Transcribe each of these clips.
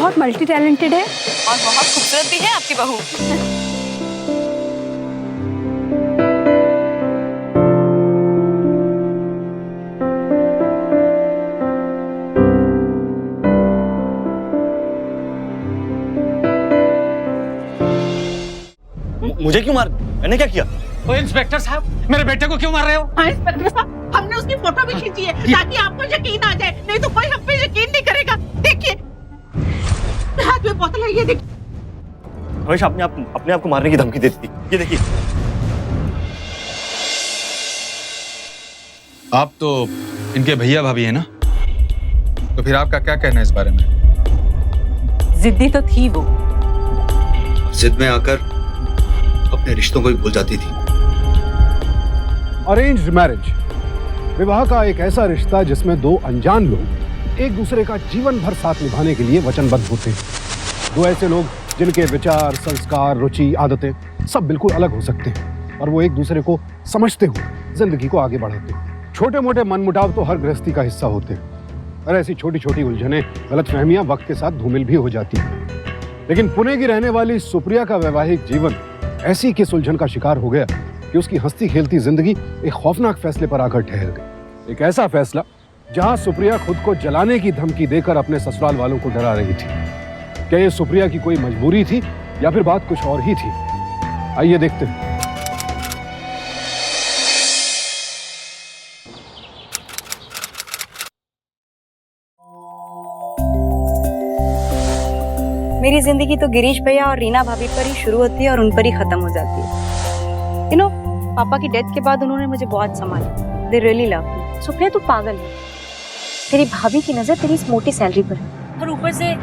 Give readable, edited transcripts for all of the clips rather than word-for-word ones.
बहुत multi talented है और बहुत खूबसूरत भी है आपकी बहू। मुझे क्यों मार? मैंने क्या किया? ओ इंस्पेक्टर साहब, मेरे बेटे को क्यों मार रहे हो? हाँ इंस्पेक्टर साहब, हमने उसकी फोटो भी खींची है ताकि आपको यकीन आ जाए, नहीं तो कोई हम पे यकीन नहीं करेगा। देखिए हाथ में बोतल है, ये देखिए। हमेशा अपने आप को मारने की धमकी देती थी। ये देखिए। आप तो इनके भैया भाभी हैं ना, तो फिर आपका क्या कहना है इस बारे में? जिद्दी तो थी वो, जिद में आकर अपने रिश्तों को ही भूल जाती थी। अरेंज्ड मैरिज विवाह का एक ऐसा रिश्ता जिसमें दो अनजान लोग एक दूसरे का जीवन भर साथ निभाने के लिए वचनबद्ध होते हैं। दो ऐसे लोग जिनके विचार, संस्कार, रुचि, आदतें सब बिल्कुल अलग हो सकते हैं और वो एक दूसरे को समझते हुए जिंदगी को आगे बढ़ाते हैं। छोटे मोटे मनमुटाव तो हर गृहस्थी का हिस्सा होते हैं और ऐसी छोटी छोटी उलझनें, गलतफहमियां वक्त के साथ धूमिल भी हो जाती हैं। लेकिन पुणे की रहने वाली सुप्रिया का वैवाहिक जीवन ऐसी किस उलझन का शिकार हो गया कि उसकी हंसती खेलती जिंदगी एक खौफनाक फैसले पर आकर ठहर गई। एक ऐसा फैसला जहां सुप्रिया खुद को जलाने की धमकी देकर अपने ससुराल वालों को डरा रही थी। क्या ये सुप्रिया की कोई मजबूरी थी या फिर बात कुछ और ही थी? आइए देखते हैं। मेरी जिंदगी तो गिरीश भैया और रीना भाभी पर ही शुरू होती है और उन पर ही खत्म हो जाती है। यू नो, पापा की डेथ के बाद उन्होंने मुझे बहुत संभाला। They really love me. Supriya तू पागल है, तेरी भाभी की नजर तेरी इस मोटी सैलरी पर है और ऊपर से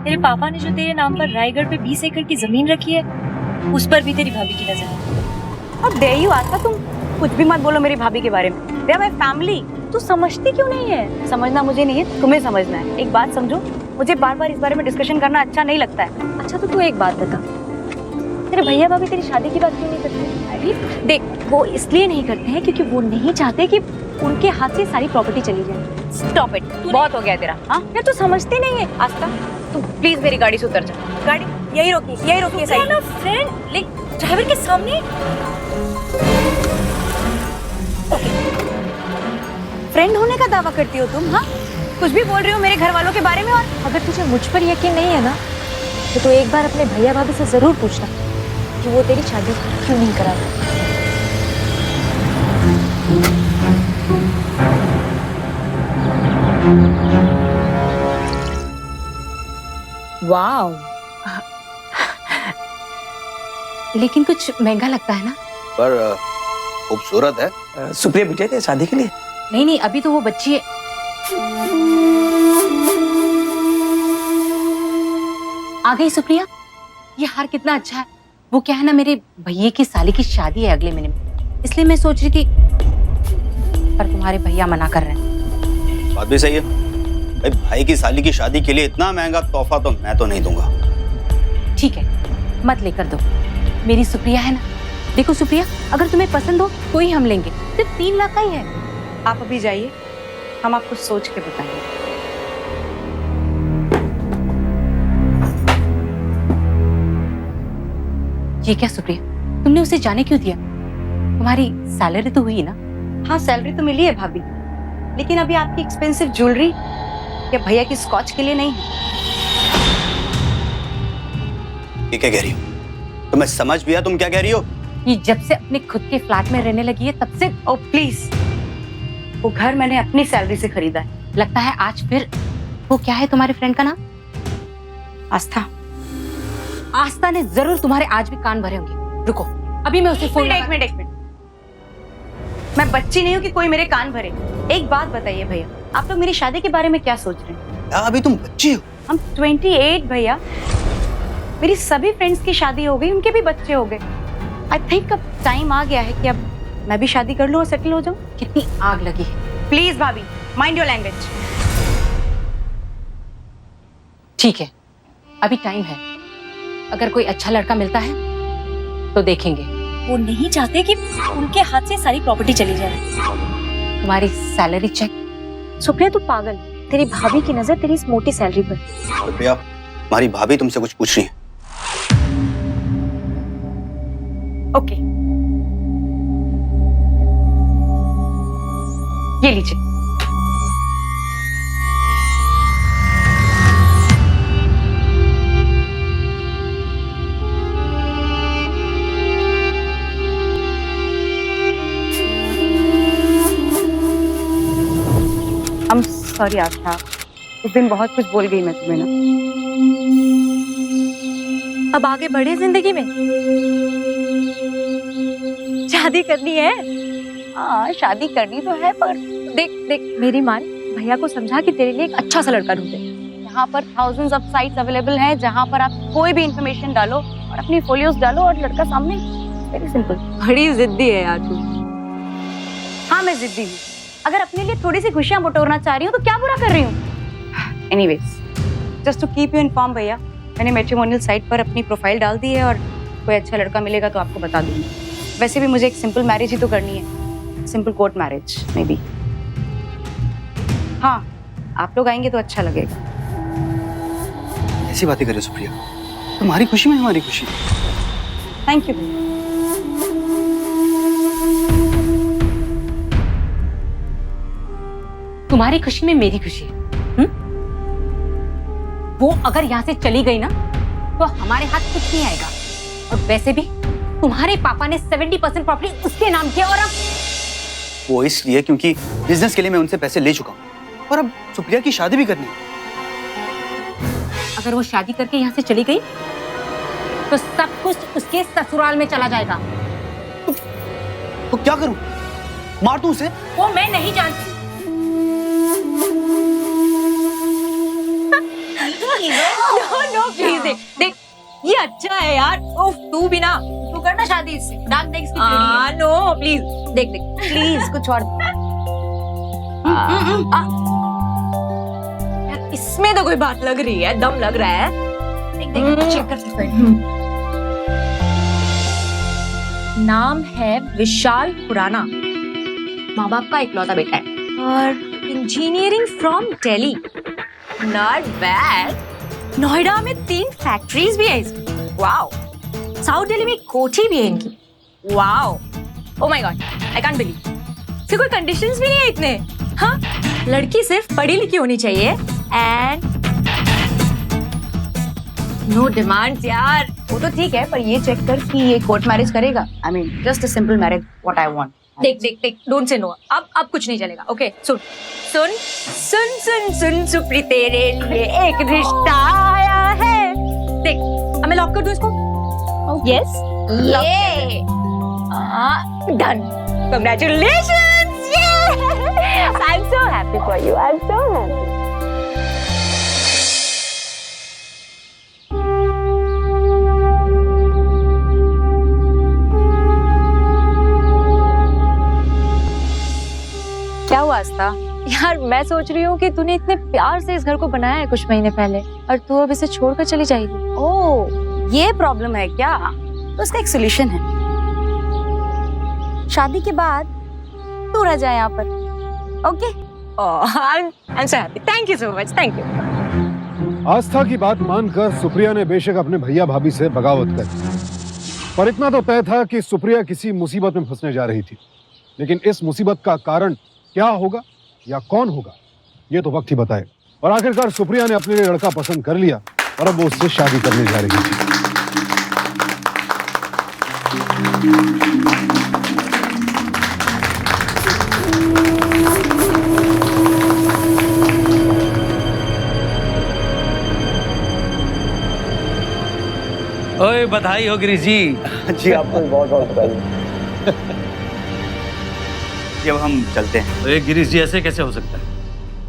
तेरे पापा ने जो तेरे नाम पर रायगढ़ पे 20 एकड़ की जमीन रखी है उस पर भी तेरी भाभी की नजर है। और दे यू आता, तुम कुछ भी मत बोलो मेरी भाभी के बारे में। They are my family. तू समझती क्यों नहीं है? समझना मुझे नहीं है, तुम्हें समझना है। एक बात समझो, मुझे बार बार इस बारे में डिस्कशन करना अच्छा नहीं लगता है। अच्छा तो तू एक बात बता, तेरे भैया भाभी तेरी शादी की बात क्यों नहीं करते? अरे देख, वो इसलिए नहीं करते हैं क्योंकि वो नहीं चाहते कि उनके हाथ से सारी प्रॉपर्टी चली जाए। स्टॉप इट, बहुत हो गया तेरा। हाँ यार तू समझती नहीं है। आस्था, तू प्लीज मेरी गाड़ी से उतर जा। गाड़ी यही रोकी सही। फ्रेंड ले ड्राइवर के सामने। फ्रेंड होने का दावा करती हो तुम? हाँ, कुछ भी बोल रही हो मेरे घर वालों के बारे में। और अगर तुझे मुझ पर यकीन नहीं है ना तो तू एक बार अपने भैया भाभी से जरूर पूछना कि वो तेरी शादी क्यों नहीं करा रहे। वाओ, लेकिन कुछ महंगा लगता है ना? पर खूबसूरत है। सुप्रिया बिटिया के शादी के लिए? नहीं, अभी तो वो बच्ची है। आ गई सुप्रिया। ये हार कितना अच्छा है। वो क्या है ना, मेरे भैया की साली की शादी है अगले महीने में, इसलिए मैं सोच रही थी, पर तुम्हारे भैया मना कर रहे हैं। बात भी सही है भाई, भाई की साली की शादी के लिए इतना महंगा तोहफा तो मैं तो नहीं दूंगा। ठीक है, मत लेकर दो। मेरी सुप्रिया है ना। देखो सुप्रिया, अगर तुम्हें पसंद हो तो ही हम लेंगे। सिर्फ 3 लाख का ही है। आप अभी जाइए, हम आपको सोच के बताएंगे। ये क्या सुप्रिया, तुमने उसे जाने क्यों दिया? तुम्हारी सैलरी तो हुई ना? हाँ, सैलरी तो मिली है भाभी, लेकिन अभी आपकी एक्सपेंसिव ज्वेलरी या भैया की स्कॉच के लिए नहीं है। ये क्या कह रही हो? तुम्हें समझ भी है तुम क्या कह रही हो? ये जब से अपने खुद के फ्लैट में रहने लगी है तब से। ओ प्लीज, वो घर मैंने अपनी सैलरी से खरीदा है। लगता है आज फिर। वो क्या है तुम्हारे फ्रेंड का नाम? आस्था। आस्था ने जरूर तुम्हारे आज भी कान भरे होंगे। रुको, अभी मैं उसे फोन। एक मिनट। मैं बच्ची नहीं हूँ कि कोई मेरे कान भरे। एक बात बताइए भैया, आप लोग मेरी शादी के बारे में क्या सोच रहे हैं? अभी तुम बच्ची हो। हम 28 भैया। मेरी सभी फ्रेंड्स की शादी हो गई, उनके भी बच्चे हो गए। आई थिंक अब टाइम आ गया है कि अब मैं भी शादी कर लूं और सेटल हो जाऊं। कितनी आग लगी है। प्लीज भाभी, माइंड योर लैंग्वेज। ठीक है, अभी टाइम है। अगर कोई अच्छा लड़का मिलता है तो देखेंगे। वो नहीं चाहते कि उनके हाथ से सारी प्रॉपर्टी चली जाए। तुम्हारी सैलरी चेक। सुप्रिया तू पागल, तेरी भाभी की नजर तेरी इस मोटी सैलरी पर। सुप्रिया, तुम्हारी भाभी तुमसे कुछ पूछ रही है। ओके, ये लीजिए। I'm sorry आस्था, उस दिन बहुत कुछ बोल गई मैं तुम्हें ना। अब आगे बढ़े जिंदगी में, शादी करनी है। हाँ शादी करनी तो है, पर देख देख मेरी मान, भैया को समझा कि तेरे लिए एक अच्छा सा लड़का ढूंढे। यहाँ पर thousands of sites अवेलेबल हैं जहाँ पर आप कोई भी इंफॉर्मेशन डालो और अपनी फोलियोस डालो और लड़का सामने। Very simple. बड़ी जिद्दी है यार तू। हाँ मैं जिद्दी हूँ, अगर अपने लिए थोड़ी सी खुशियाँ बटोरना चाह रही हूँ तो क्या बुरा कर रही हूँ। Anyways, just to keep you inform भैया, मैंने मैट्रिमोनियल साइट पर अपनी प्रोफाइल डाल दी है और कोई अच्छा लड़का मिलेगा तो आपको बता दूंगी। वैसे भी मुझे एक सिंपल मैरिज ही तो करनी है, simple court marriage may be. हाँ आप लोग आएंगे तो अच्छा लगेगा। ऐसी बातें करे सुप्रिया, तुम्हारी खुशी में हमारी खुशी। थैंक यू भैया। तुम्हारी खुशी में मेरी खुशी है। वो अगर यहाँ से चली गई ना तो हमारे हाथ कुछ नहीं आएगा। और वैसे भी तुम्हारे पापा ने 70% प्रॉपर्टी उसके नाम किया और अब वो इसलिए क्योंकि बिजनेस के लिए मैं उनसे पैसे ले चुका हूँ और अब सुप्रिया की शादी भी करनी है। अगर वो शादी करके यहाँ से चली गई तो सब कुछ उसके ससुराल में चला जाएगा। तो क्या करूँ, मार दूँ उसे? वो मैं नहीं जानती। नो प्लीज, देख देख ये अच्छा है यार। ओफ तू भी ना, तू करना शादी इससे। डाक देख इसकी ट्रेनिंग है। नो प्लीज, देख देख प्लीज कुछ और। यार इसमें तो कोई बात लग रही है, दम लग रहा है। देख देख चेक कर सकते हैं। नाम है विशाल खुराना, माँ बाप का इकलौता बेटा है और engineering from Delhi. Not bad. Noida में 3 फैक्ट्रीज भी है इसकी। वाओ। साउथ दिल्ली में कोठी भी है इनकी। Wow. Oh my God, I can't believe. फिर कोई कंडीशंस भी नहीं है इतने। हाँ, लड़की सिर्फ पढ़ी लिखी होनी चाहिए एंड नो डिमांड्स यार। वो तो ठीक है, पर ये चेक कर कि ये कोर्ट मैरिज करेगा। I mean just a simple marriage, what I want. देख देख देख, डोंट से नो। अब कुछ नहीं चलेगा। ओके सुन सुन सुन सुन सुन सुप्री, तेरे लिए एक रिश्ता आया है। देख अब मैं लॉक कर दूं इसको। यस ये done. Congratulations. I am so happy for you. I am so happy. क्या हुआ आस्था? यार मैं सोच रही हूँ कि तूने इतने प्यार से इस घर को बनाया है कुछ महीने पहले और तू अब इसे छोड़कर चली जाएगी। ओह ये प्रॉब्लम है क्या? तो उसका एक सोल्यूशन है। शादी के बाद तू रह जाए यहाँ पर। Okay? I am so happy. Thank you so much. Thank you. आस्था की बात मानकर सुप्रिया ने बेशक अपने भैया भाभी से बगावत कर दी, पर इतना तो तय था कि सुप्रिया किसी मुसीबत में फंसने जा रही थी। लेकिन इस मुसीबत का कारण क्या होगा या कौन होगा, ये तो वक्त ही बताए। और आखिरकार सुप्रिया ने अपने लिए लड़का पसंद कर लिया और अब वो उससे शादी करने जा रही थी। ओए बधाई हो गिरीश जी। जी आपको बहुत बहुत बधाई। जी अब हम चलते हैं। तो ये गिरीश जी ऐसे कैसे हो सकता है?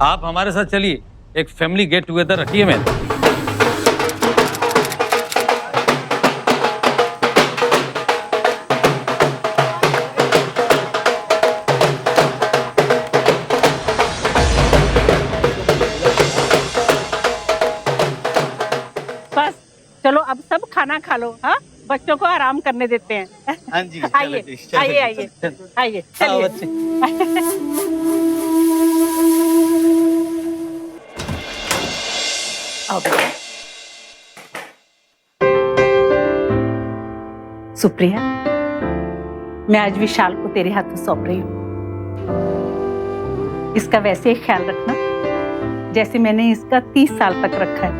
आप हमारे साथ चलिए, एक फैमिली गेट टुगेदर रखिए मेरे। बस चलो अब सब खाना खा लो। हाँ बच्चों को आराम करने देते हैं। हाँ जी आइए आइए आइए आइए चलिए। सुप्रिया, मैं आज विशाल को तेरे हाथों सौंप रही हूँ। इसका वैसे ही ख्याल रखना जैसे मैंने इसका 30 साल तक रखा है।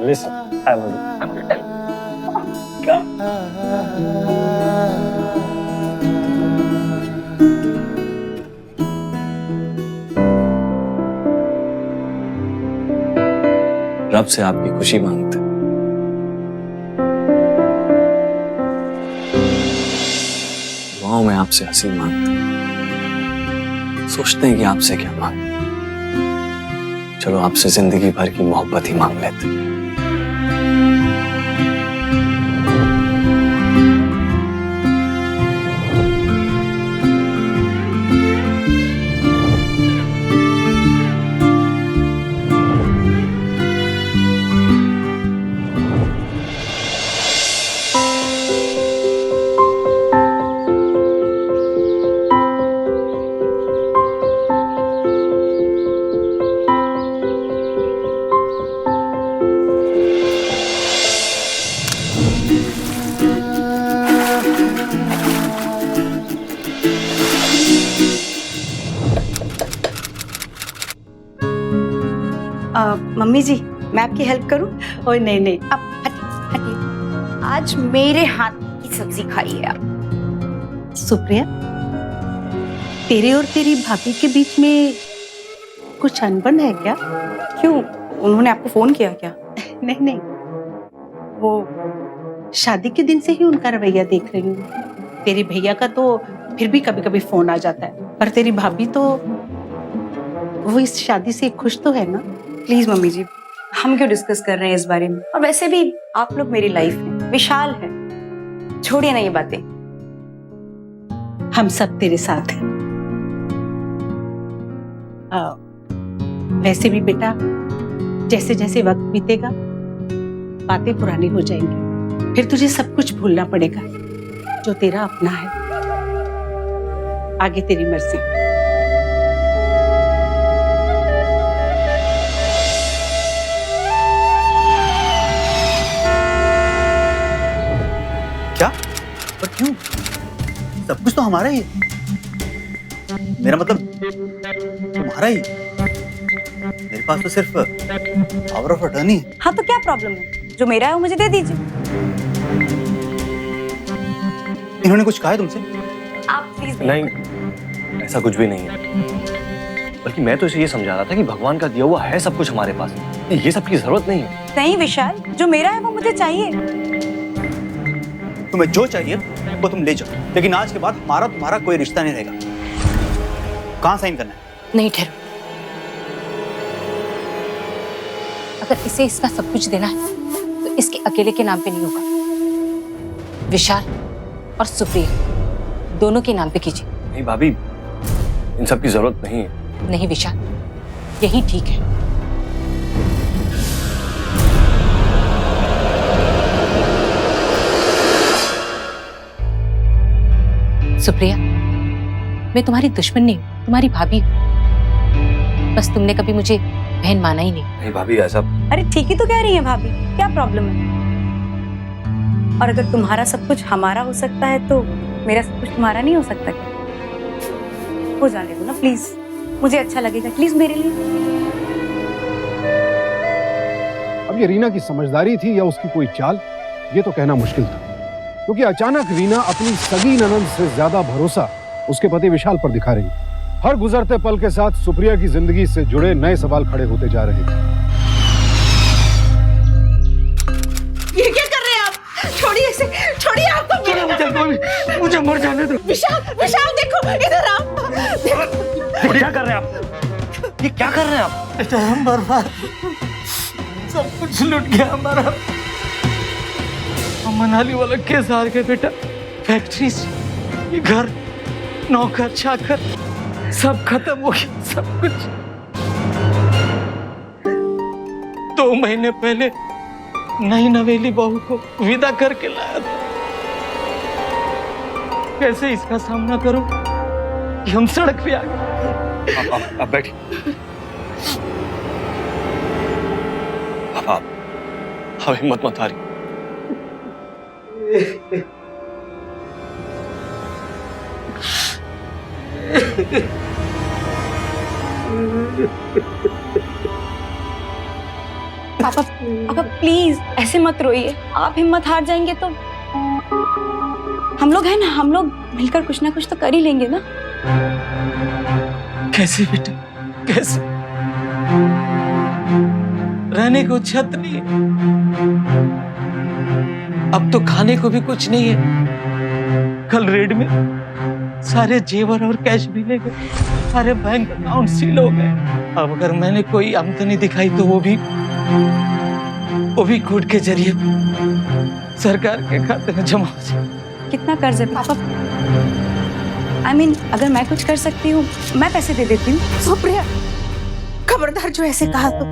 Listen. I'm gonna tell you. रब से आपकी खुशी मांगते, दुआओं में आपसे हंसी मांगते, सोचते हैं कि आपसे क्या मांगे। चलो आपसे जिंदगी भर की मोहब्बत ही मांग लेते। मम्मी जी, मैं आपकी हेल्प करूं? ओए नहीं, अब हटिए। आज मेरे हाथ की सब्जी खाइए आप। सुप्रिया, तेरे और तेरी भाभी के बीच में कुछ अनबन है क्या? क्यों, उन्होंने आपको फोन किया क्या? नहीं, वो शादी के दिन से ही उनका रवैया देख रही हूँ। तेरे भैया का तो फिर भी कभी कभी फोन आ जाता है, पर तेरी भाभी तो वो इस शादी से खुश तो है ना? प्लीज मम्मी जी, हम क्यों डिस्कस कर रहे हैं इस बारे में? और वैसे भी आप लोग मेरी लाइफ में, विशाल है, छोड़िए ना ये बातें। हम सब तेरे साथ हैं। वैसे भी बेटा, जैसे जैसे वक्त बीतेगा बातें पुरानी हो जाएंगी, फिर तुझे सब कुछ भूलना पड़ेगा जो तेरा अपना है। आगे तेरी मर्जी। क्या? पर क्यों? सब कुछ तो हमारा ही है। मेरा मतलब तुम्हारा ही। मेरे पास तो सिर्फ पावर ऑफ अटर्नी है। हाँ, तो क्या प्रॉब्लम है? जो मेरा है वो मुझे दे दीजिए। इन्होंने कुछ कहा है तुमसे? आप प्लीज। नहीं, ऐसा कुछ भी नहीं है। बल्कि मैं तो इसे ये समझा रहा था कि भगवान का दिया हुआ है सब कुछ हमारे पास। ये सब की जरूरत नहीं है। नहीं विशाल, जो मेरा है वो मुझे चाहिए। तुम्हें जो चाहिए वो तुम ले जाओ, लेकिन आज के बाद हमारा तुम्हारा कोई रिश्ता नहीं रहेगा। कहाँ साइन करना है? नहीं ठहरो, अगर इसे इसका सब कुछ देना है तो इसके अकेले के नाम पे नहीं होगा। विशाल और सुप्रिया दोनों के नाम पे कीजिए। नहीं भाभी, इन सब की जरूरत नहीं है। नहीं विशाल, यही ठीक है। सुप्रिया, मैं तुम्हारी दुश्मन नहीं हूँ, तुम्हारी भाभी हूँ। बस तुमने कभी मुझे बहन माना ही नहीं। नहीं भाभी, ऐसा। अरे ठीक ही तो कह रही है भाभी, क्या प्रॉब्लम है? और अगर तुम्हारा सब कुछ हमारा हो सकता है तो मेरा सब कुछ तुम्हारा नहीं हो सकता क्या? हो जाने दो ना प्लीज, मुझे अच्छा लगेगा प्लीज मेरे लिए। अब ये रीना की समझदारी थी या उसकी कोई चाल, ये तो कहना मुश्किल था, क्योंकि अचानक रीना अपनी सगी ननंद से ज्यादा भरोसा उसके पति विशाल पर दिखा रही। हर गुजरते पल के साथ सुप्रिया की जिंदगी से जुड़े नए सवाल खड़े होते जा रहे थे। ये क्या कर रहे हैं आप? छोड़िए इसे, छोड़िए। आपको मुझे विशाल विशाल देखो इधर आओ। क्या कर रहे हैं आप? ये क्या कर रहे हैं आप? बेटा हम बर्बाद, सब कुछ लुट गया हमारा। हम मनाली वाला केस हार गए बेटा। फैक्ट्रीज, ये घर, नौकर चाकर सब खत्म हो गया, सब कुछ। 2 महीने पहले नई नवेली बहू को विदा करके लाया था। कैसे इसका सामना करूं कि हम सड़क पे आ गए। आप बैठिए। आप हिम्मत मत हारिए। पापा पापा प्लीज ऐसे मत रोइए, आप हिम्मत हार जाएंगे तो हम लोग हैं ना, हम लोग मिलकर कुछ ना कुछ तो कर ही लेंगे ना। कैसे बेटा, कैसे? रहने को छत नहीं है, अब तो खाने को भी कुछ नहीं है। कल रेड में सारे जेवर और कैश भी ले गए, सारे बैंक अकाउंट सील हो गए। अब अगर मैंने कोई आमदनी दिखाई तो वो भी कोर्ट के जरिए सरकार के खाते में जमा हो जाए। कितना कर्ज है पापा? I mean, अगर मैं कुछ कर सकती हूँ मैं पैसे दे देती हूँ। सुप्रिया खबरदार जो ऐसे कहा तो।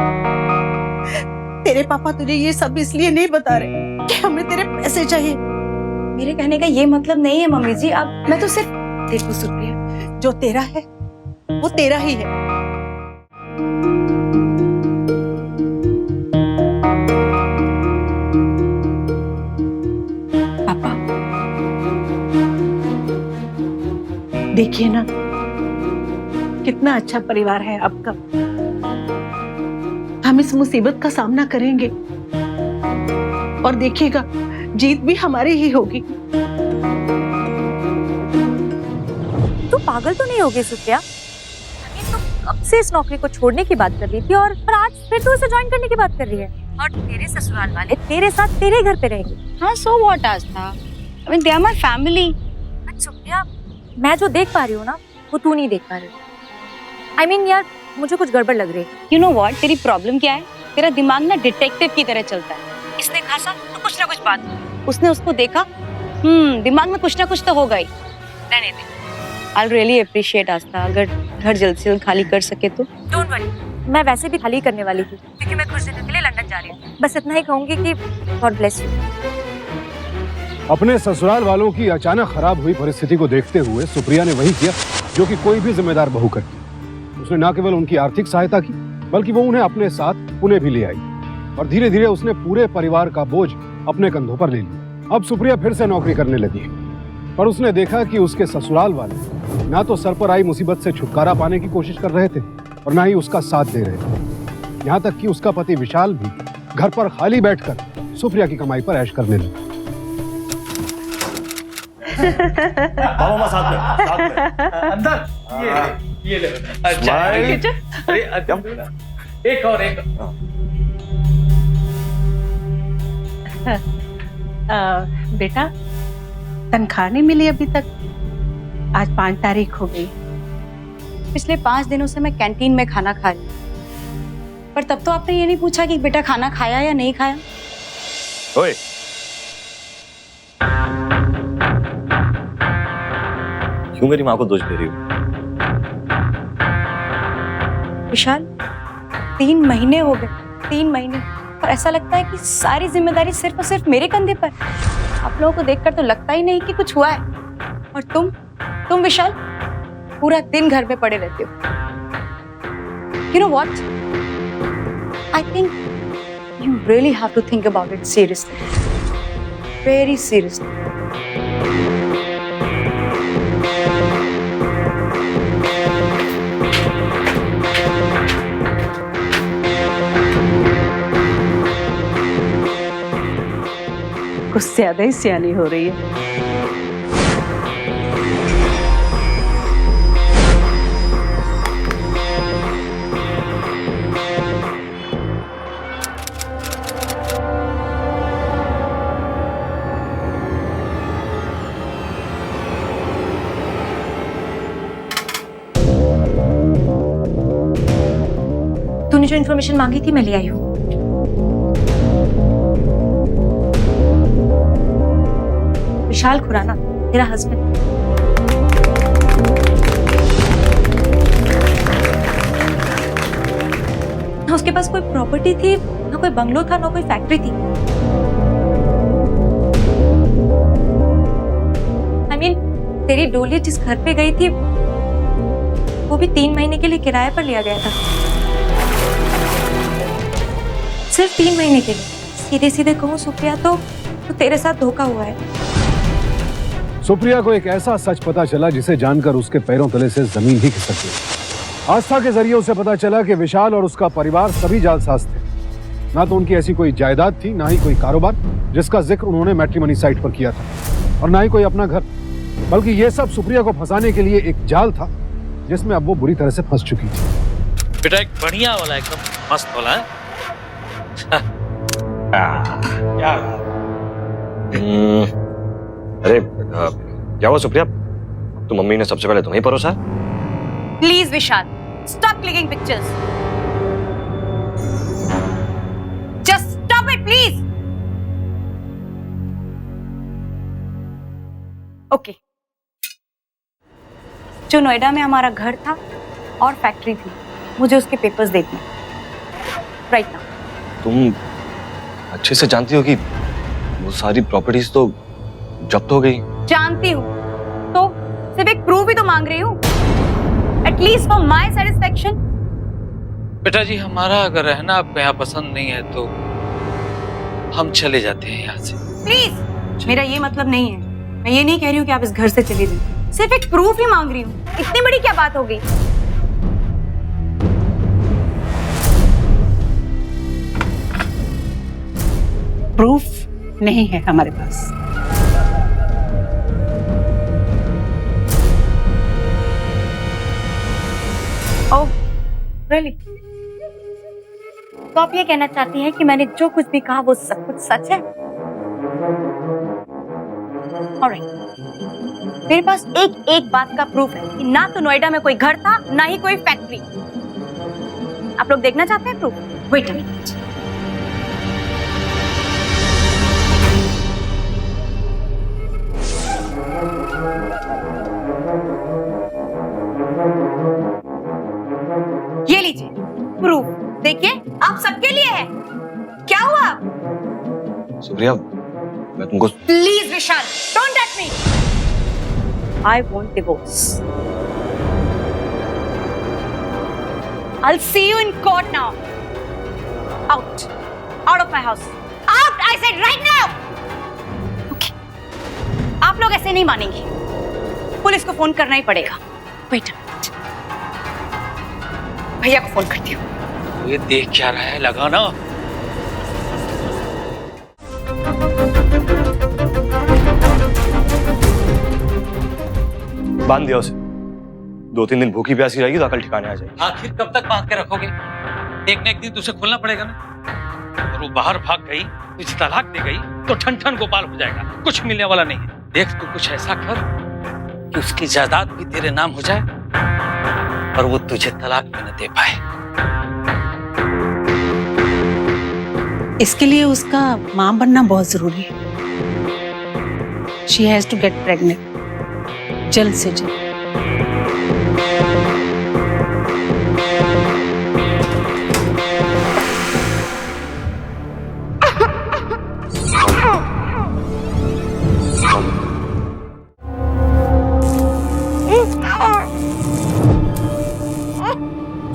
तेरे पापा तुझे ये सब इसलिए नहीं बता रहे कि हमें तेरे पैसे चाहिए। मेरे कहने का ये मतलब नहीं है मम्मी जी। अब मैं तो सिर्फ देखो सुप्रिया, जो तेरा है वो तेरा ही है। पापा देखिए ना कितना अच्छा परिवार है आपका। हम इस मुसीबत का सामना करेंगे और देखिएगा जीत भी हमारी ही होगी। तू पागल तो नहीं हो गई सुप्रिया? तो कब से इस नौकरी को छोड़ने की बात कर रही थी और आज फिर तू इसे ज्वाइन करने की बात कर रही है। और तेरे ससुराल वाले तेरे साथ तेरे घर पे रहेंगे। हाँ so what Aastha, I mean, they are my family। Supriya मैं जो देख पा रही हूँ ना वो तू नहीं देख पा रही। I mean, यार मुझे कुछ गड़बड़ लग रही है। You know what? तेरी प्रॉब्लम क्या है? तेरा दिमाग ना डिटेक्टिव की तरह चलता है। इसने खासा तो कुछ ना कुछ बात, उसने उसको देखा, दिमाग में कुछ ना कुछ तो होगा ही। रहने दे। I'll really appreciate आस्था, अगर घर जल्द से जल्द खाली कर सके तो। Don't worry, मैं वैसे भी खाली करने वाली थी क्योंकि मैं कुछ दिनों के लिए लंदन जा रही हूँ। बस इतना ही कहूंगी कि God bless you। अपने ससुराल वालों की अचानक खराब हुई परिस्थिति को देखते हुए सुप्रिया ने वही किया जो कि कोई भी जिम्मेदार बहू करती। उसने न केवल उनकी आर्थिक सहायता की बल्कि वो उन्हें अपने साथ पुणे भी ले आई और धीरे धीरे उसने पूरे परिवार का बोझ अपने कंधों पर ले लिया। अब सुप्रिया फिर से नौकरी करने लगी पर उसने देखा कि उसके ससुराल वाले ना तो सर पर आई मुसीबत से छुटकारा पाने की कोशिश कर रहे थे और ना ही उसका साथ दे रहे थे। यहाँ तक कि उसका पति विशाल भी घर पर खाली बैठकर सुप्रिया की कमाई पर ऐश करने लगा। मामा साथ में अंदर ये ले। अच्छा अरे एक और बेटा तनख्वाह नहीं मिली अभी तक। आज 5 तारीख हो गई। पिछले 5 दिनों से मैं कैंटीन में खाना खा रही हूँ, पर तब तो आपने ये नहीं पूछा कि बेटा खाना खाया या नहीं खाया। ओए क्यों मेरी माँ को दोष दे रही हो? विशाल 3 महीने हो गए, 3 महीने, और ऐसा लगता है कि सारी जिम्मेदारी सिर्फ और सिर्फ मेरे कंधे पर। आप लोगों को देखकर तो लगता ही नहीं कि कुछ हुआ है। और तुम विशाल पूरा दिन घर में पड़े रहते हो। You know what? I think you really have to think about it seriously, very seriously. कुछ ज्यादा ही सियानी हो रही है। जो इन्फॉर्मेशन मांगी थी मैं ले आई हूँ। विशाल खुराना, तेरा हस्बैंड। ना उसके पास कोई प्रॉपर्टी थी, ना कोई बंगलो था, ना कोई फैक्ट्री थी। I mean, तेरी डोली जिस घर पे गई थी वो भी 3 महीने के लिए किराए पर लिया गया था। सिर्फ 3 महीने के लिए। सीधे सीधे कहूँ सुप्रिया, तो तेरे साथ धोखा हुआ है। सुप्रिया को एक ऐसा सच पता चला जिसे जानकर उसके पैरों तले से जमीन ही खिसक गई। आस्था के जरिए उसे पता चला कि विशाल और उसका परिवार सभी जालसाज थे। ना तो उनकी ऐसी कोई जायदाद थी, ना ही कोई कारोबार जिसका जिक्र उन्होंने मैट्रिमोनी साइट पर किया था, और ना ही कोई अपना घर, बल्कि ये सब सुप्रिया को फंसाने के लिए एक जाल था जिसमें अब वो बुरी तरह से फंस चुकी थी। बेटा एक बढ़िया वाला, एकदम मस्त वाला है। क्या? अरे क्या हुआ सुप्रिया, तो मम्मी ने सबसे पहले तुम्हें परोसा? Please Vishal, stop clicking pictures. Just stop it please. Okay, जो नोएडा में हमारा घर था और फैक्ट्री थी, मुझे उसके पेपर्स देखने राइट नाउ। तुम अच्छे से जानती हो कि वो सारी प्रॉपर्टीज तो जब्त हो गई। जानती हूँ, तो सिर्फ एक प्रूफ ही तो मांग रही हूँ, एटलीस्ट फॉर माय सेटिस्फैक्शन। बेटा जी, हमारा अगर रहना आपको यहाँ पसंद नहीं है तो हम चले जाते हैं यहाँ से। प्लीज, मेरा ये मतलब नहीं है, मैं ये नहीं कह रही हूँ कि आप इस घर से चले जाइए, सिर्फ एक प्रूफ ही मांग रही हूँ। इतनी बड़ी क्या बात हो गई? प्रूफ नहीं है हमारे पास। ओह, रियली? तो आप ये कहना चाहती हैं कि मैंने जो कुछ भी कहा वो सब कुछ सच है? ऑलराइट, मेरे पास एक बात का प्रूफ है कि ना तो नोएडा में कोई घर था, ना ही कोई फैक्ट्री। आप लोग देखना चाहते हैं प्रूफ? Wait a minute. ये लीजिए प्रूफ, देखिए, आप सबके लिए है। क्या हुआ? सुप्रिया, मैं तुमको please Vishal, don't touch me. I want divorce. I'll see you in court now. Out. Out of my house. Out, I said right now. Okay. आप लोग ऐसे नहीं मानेंगे। पुलिस को फोन करना ही पड़ेगा। Wait a minute. भैया को फोन करती हूँ। ये देख क्या रहा है, लगाना। बांध दिया उसे, 2-3 दिन भूखी प्यासी रहेगी तो अकल ठिकाने आ जाएगी। आखिर कब तक बांध के रखोगे? एक न एक दिन तुझे खोलना पड़ेगा ना। और वो बाहर भाग गई, तुझे तलाक दे गई तो ठन ठन गोपाल हो जाएगा, कुछ मिलने वाला नहीं है। देख तू कुछ ऐसा कर कि उसकी जायदाद भी तेरे नाम हो जाए और वो तुझे तलाक भी न दे पाए। इसके लिए उसका मां बनना बहुत जरूरी है। She has to get pregnant. जल्द से जल्द।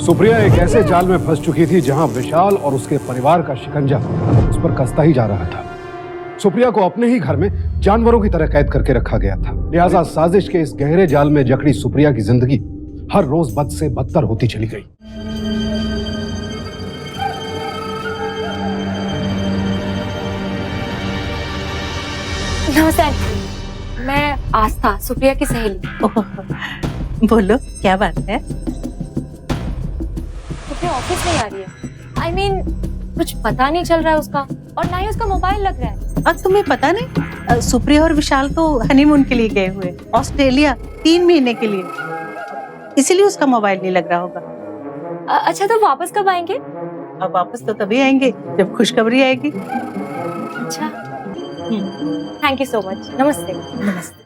सुप्रिया एक ऐसे जाल में फंस चुकी थी जहां विशाल और उसके परिवार का शिकंजा उस पर कसता ही जा रहा था। सुप्रिया को अपने ही घर में जानवरों की तरह कैद करके रखा गया था। लिहाजा साजिश के इस गहरे जाल में जकड़ी सुप्रिया की जिंदगी हर रोज बद से बदतर होती चली गई। नमस्ते, मैं आस्था, सुप्रिया की सहेली। ओह, बोलो क्या बात है? सुप्रिया ऑफिस नहीं आ रही है। I mean, कुछ पता नहीं चल रहा है उसका, और ना ही उसका मोबाइल लग रहा है। और तुम्हें पता नहीं, सुप्रिया और विशाल तो हनीमून के लिए गए हुए ऑस्ट्रेलिया 3 महीने के लिए, इसीलिए उसका मोबाइल नहीं लग रहा होगा। अच्छा, तो वापस कब आएंगे? अब वापस तो तभी आएंगे जब खुशखबरी आएगी। अच्छा, थैंक यू सो मच। नमस्ते। नमस्ते।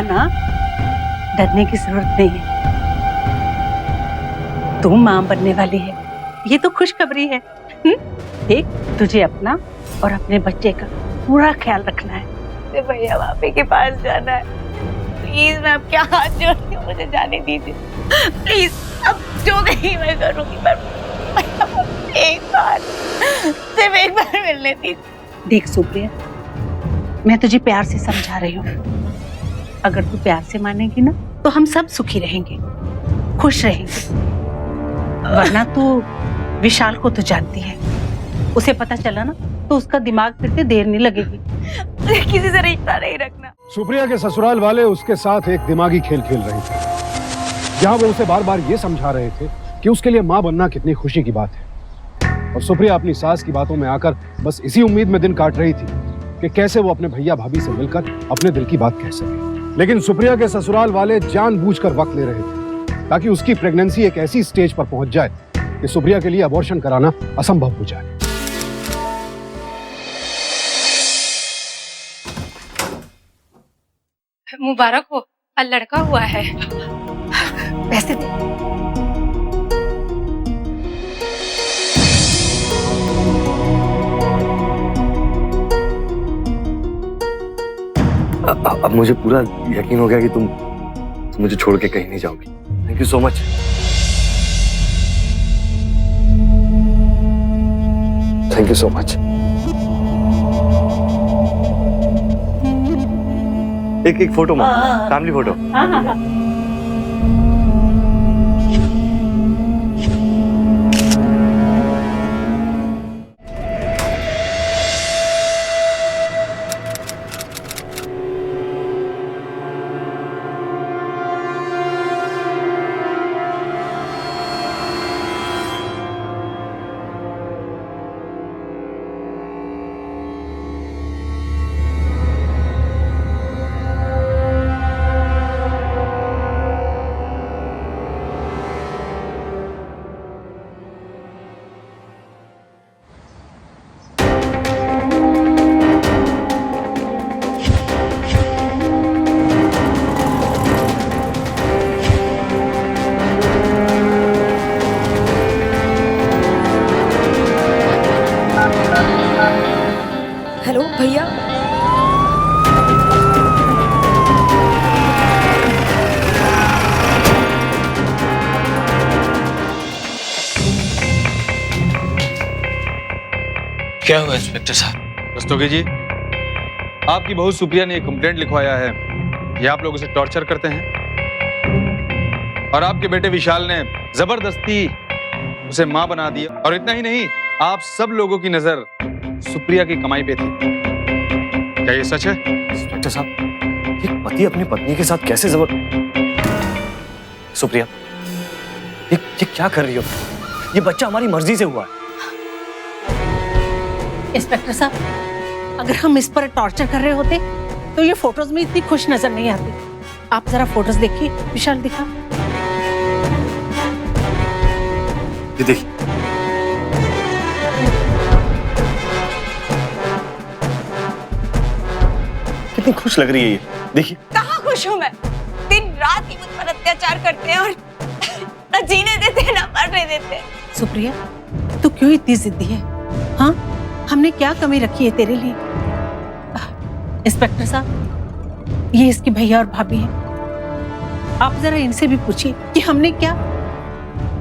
ना डरने की जरूरत नहीं है, तू मां बनने वाली है, ये तो खुशखबरी है। देख, तुझे अपना और अपने बच्चे का पूरा ख्याल रखना है। मुझे भैया भाभी के पास जाना है, प्लीज मैं आपके हाथ जोड़ती हूँ, मुझे जाने दीजिए प्लीज। अब जो कहीं मैं करूँगी, पर एक बार, सिर्फ एक बार मिलने दीजिए। देख सुप्रिया, मैं तुझे प्यार से समझा रही हूँ, अगर तू प्यार से मानेगी ना तो हम सब सुखी रहेंगे, खुश रहेंगे। वरना तू विशाल को तो जानती है, उसे पता चला ना तो उसका दिमाग फिरते देर नहीं लगेगी। किसी से रिश्ता नहीं रखना। सुप्रिया के ससुराल वाले उसके साथ एक दिमागी खेल खेल रहे थे, जहां वो उसे बार बार ये समझा रहे थे कि उसके लिए मां बनना कितनी खुशी की बात है। और सुप्रिया अपनी सास की बातों में आकर बस इसी उम्मीद में दिन काट रही थी कि कैसे वो अपने भैया भाभी से मिलकर अपने दिल की बात कह सके। लेकिन सुप्रिया के ससुराल वाले जानबूझकर वक्त ले रहे थे ताकि उसकी प्रेगनेंसी एक ऐसी स्टेज पर पहुंच जाए कि सुप्रिया के लिए अबॉर्शन कराना असंभव हो जाए। मुबारक हो, लड़का हुआ है। पैसे दे। अब मुझे पूरा यकीन हो गया कि तुम मुझे छोड़ के कहीं नहीं जाओगी। Thank you so much. Thank you so much. एक फोटो में, फैमिली फोटो। हेलो भैया। क्या हुआ इंस्पेक्टर साहब? रस्तोगी जी, आपकी बहू सुप्रिया ने एक कंप्लेंट लिखवाया है, ये आप लोग उसे टॉर्चर करते हैं और आपके बेटे विशाल ने जबरदस्ती उसे मां बना दिया। और इतना ही नहीं, आप सब लोगों की नजर सुप्रिया की कमाई पे थी। क्या ये सच है? इंस्पेक्टर साहब, एक पति अपनी पत्नी के साथ कैसे सुप्रिया, ये क्या कर रही हो? ये बच्चा हमारी मर्जी से हुआ है। इंस्पेक्टर साहब, अगर हम इस पर टॉर्चर कर रहे होते तो ये फोटोज में इतनी खुश नजर नहीं आती। आप जरा फोटोज देखिए। विशाल दिखा। ये देखिए, कितनी खुश लग रही है ये, देखिए। कहाँ खुश हूँ मैं? दिन रात ही मुझ पर अत्याचार करते हैं और न जीने देते हैं न मरने देते हैं। सुप्रिया, तू क्यों इतनी जिद्दी है? हाँ, हमने क्या कमी रखी है तेरे लिए? इंस्पेक्टर साहब, ये इसके भैया और भाभी हैं। आप जरा इनसे भी पूछिए कि हमने क्या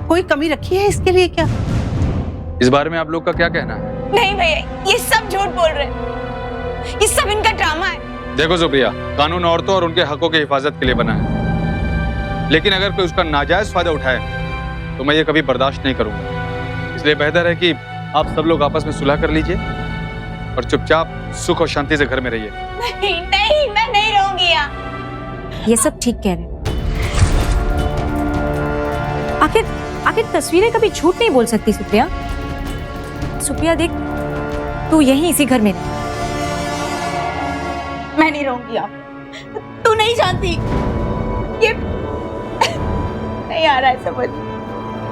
कोई कमी रखी है इसके लिए क्या? इस बारे में आप लोग का क्या कहना है? नहीं भैया, ये सब झूठ बोल रहे हैं, ये सब इनका ड्रामा है। देखो सुप्रिया, कानून औरतों और उनके हकों की हिफाजत के लिए बना है, लेकिन अगर कोई उसका नाजायज फायदा उठाए तो मैं ये कभी बर्दाश्त नहीं करूंगा। इसलिए बेहतर है कि आप सब लोग आपस में सुलह कर लीजिए और चुपचाप सुख और शांति से घर में रहिए। नहीं नहीं, मैं नहीं रहूंगी यहाँ। ये सब ठीक कह रहे हैं। आखिर आखिर तस्वीरें कभी झूठ नहीं बोल सकती सुप्रिया। सुप्रिया देख, तू यहीं इसी घर में रह। मैं नहीं रहूंगी यहाँ। तू नहीं जानती, ये नहीं आ रहा है समझ।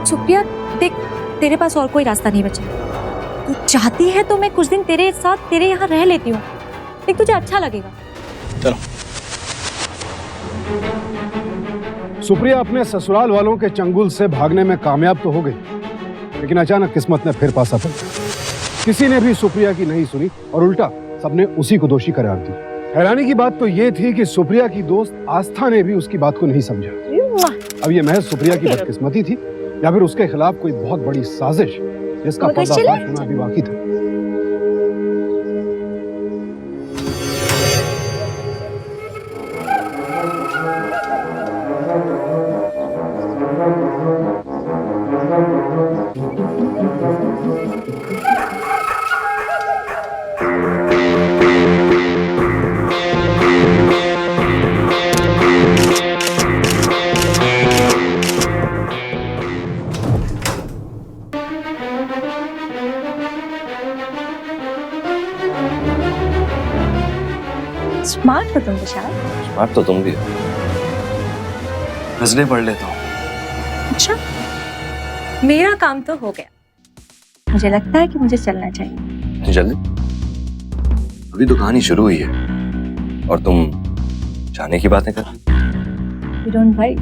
सुप्रिया देख, तेरे पास और कोई रास्ता नहीं बचा। तू चाहती है तो मैं कुछ दिन तेरे साथ तेरे यहाँ रह लेती हूँ। देख, तुझे अच्छा लगेगा। चलो। सुप्रिया अपने ससुराल वालों के चंगुल से भागने में कामयाब तो हो गई, लेकिन अचानक किस्मत ने फिर पासा पलटा। किसी ने भी सुप्रिया की नहीं सुनी और उल्टा सबने उसी को दोषी करार दिया। हैरानी की बात तो ये थी कि सुप्रिया की दोस्त आस्था ने भी उसकी बात को नहीं समझा। अब ये महज सुप्रिया की बदकिस्मती थी या फिर उसके खिलाफ कोई बहुत बड़ी साजिश जिसका पर्दाफाश होना भी बाकी था। स्मार्ट हो तुम विशाल। स्मार्ट तो तुम भी हो। गजलें पढ़ लेता हूँ। अच्छा, मेरा काम तो हो गया। मुझे लगता है कि मुझे चलना चाहिए। जल्दी? अभी तो कहानी शुरू हुई है और तुम जाने की बातें कर। You don't worry.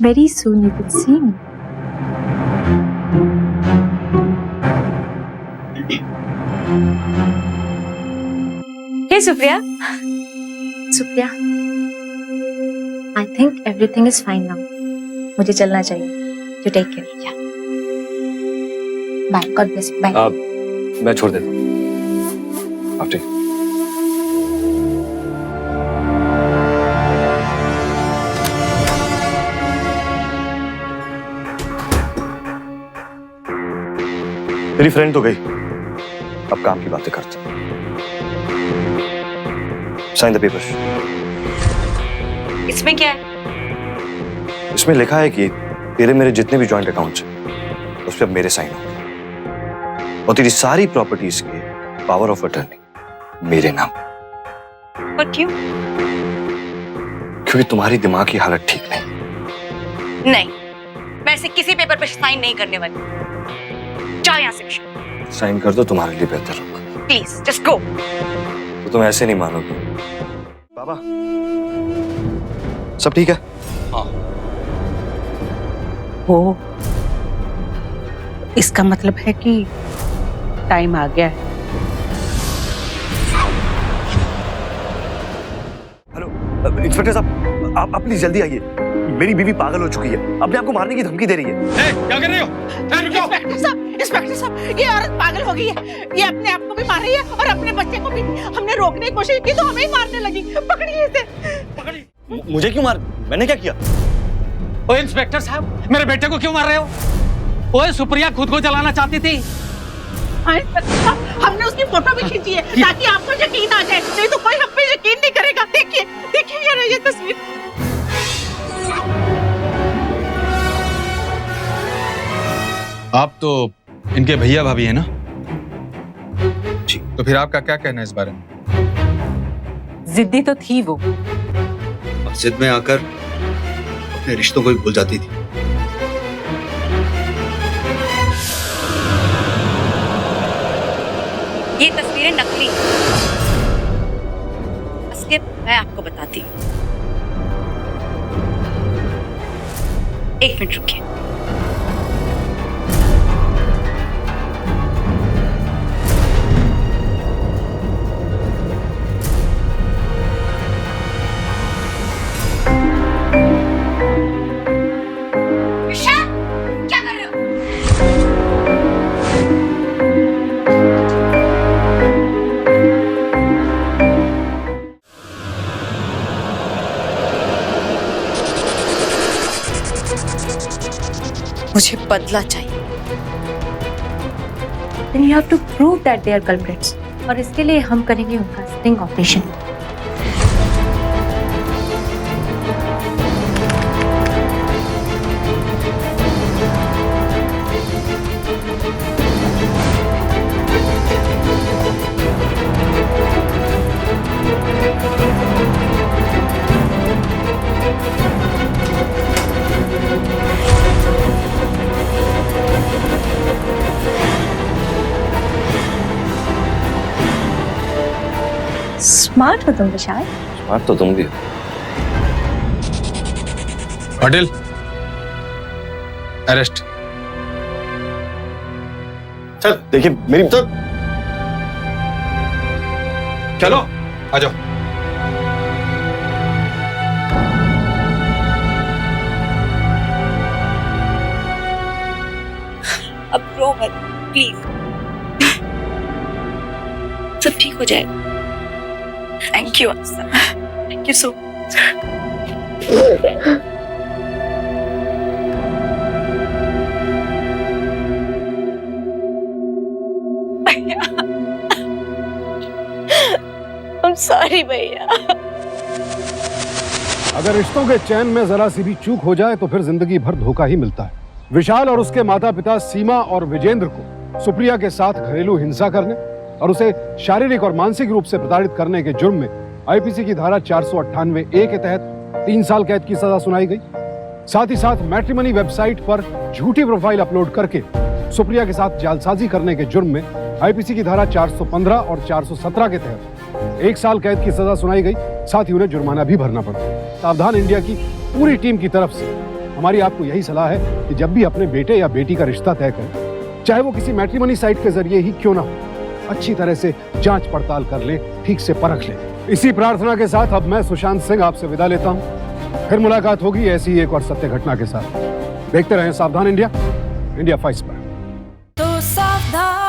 Very soon you will see me. Hey Supriya. Supriya. I think everything is fine now. मुझे चलना चाहिए. You take care. Yeah. Bye. God bless you. Bye. मैं छोड़ देता हूँ। आप ठीक। तेरी फ्रेंड तो गई, अब काम की बातें करते। Sign the papers. इसमें क्या है? इसमें लिखा है कि तेरे मेरे जितने भी जॉइंट अकाउंट्स हैं उस पर अब मेरे साइन होंगे और तेरी सारी प्रॉपर्टीज के पावर ऑफ अटर्नी मेरे नाम। पर क्यों? क्योंकि तुम्हारी दिमाग की हालत ठीक नहीं। नहीं, मैं इसे किसी पेपर पे साइन नहीं करने वाली। जाओ यहाँ से विशाल। साइन कर दो, तुम्हारे लिए बेहतर होगा। Please just go. तो तुम ऐसे नहीं मानोगे। बाबा, सब ठीक है? हाँ। वो इसका मतलब है कि टाइम आ गया है। हेलो इंस्पेक्टर साहब, आप प्लीज जल्दी आइए। मेरी बीवी पागल हो चुकी है, अपने आप को मारने की धमकी दे रही है। क्या कर रहे हो? इंस्पेक्टर साहब, ये औरत पागल हो गई है। ये अपने आप को भी मार रही है और अपने बच्चे को भी। हमने रोकने की कोशिश की तो हमें ही मारने लगी। पकड़िए इसे। पकड़िए। मुझे क्यों मार? मैंने क्या किया? ओ इंस्पेक्टर साहब, मेरे बेटे को क्यों मार रहे हो? ओए, सुप्रिया खुद को जलाना चाहती थी। हाँ इंस्पेक्टर साहब, हमने उसकी फोटो भी खींची है ताकि आपको यकीन आ जाए, नहीं तो कोई हम पे यकीन नहीं करेगा। देखिए देखिए यार ये तस्वीर। आप तो इनके भैया भाभी हैं ना? जी। तो फिर आपका क्या कहना है इस बारे में? जिद्दी तो थी वो। जिद में आकर अपने रिश्तों को भी भूल जाती थी। ये तस्वीरें नकली हैं। असलियत मैं आपको बताती हूँ। एक मिनट रुकिए। विशाल, क्या कर रहे हो? मुझे बदला चाहिए। then you have to prove that they are culprits. और इसके लिए हम करेंगे उनका स्टिंग ऑपरेशन। स्मार्ट हो तुम विशाल। स्मार्ट तो तुम भी हो। पाटिल, अरेस्ट। सर देखिए मेरी तो चलो आ जाओ। अब रो मत प्लीज, सब ठीक हो जाएगा। Thank you Aastha, thank you so much. I'm sorry भैया। अगर रिश्तों के चैन में जरा सी भी चूक हो जाए तो फिर जिंदगी भर धोखा ही मिलता है। विशाल और उसके माता पिता सीमा और विजेंद्र को सुप्रिया के साथ घरेलू हिंसा करने और उसे शारीरिक और मानसिक रूप से प्रताड़ित करने के जुर्म में आईपीसी की धारा 498A के तहत 3 साल कैद की सजा सुनाई गई। साथ ही साथ मैट्रिमनी वेबसाइट पर झूठी प्रोफाइल अपलोड करके सुप्रिया के साथ जालसाजी करने के जुर्म में आईपीसी की धारा 415 और 417 के तहत 1 साल कैद की सजा सुनाई गई। साथ ही उन्हें जुर्माना भी भरना पड़ा। सावधान इंडिया की पूरी टीम की तरफ से हमारी आपको यही सलाह है कि जब भी अपने बेटे या बेटी का रिश्ता तय करें, चाहे वो किसी मैट्रिमनी साइट के जरिए ही क्यों ना हो, अच्छी तरह से जांच पड़ताल कर ले, ठीक से परख ले। इसी प्रार्थना के साथ अब मैं सुशांत सिंह आपसे विदा लेता हूं। फिर मुलाकात होगी ऐसी ही एक और सत्य घटना के साथ। देखते रहें सावधान इंडिया, इंडिया 5 पर। तो सावधान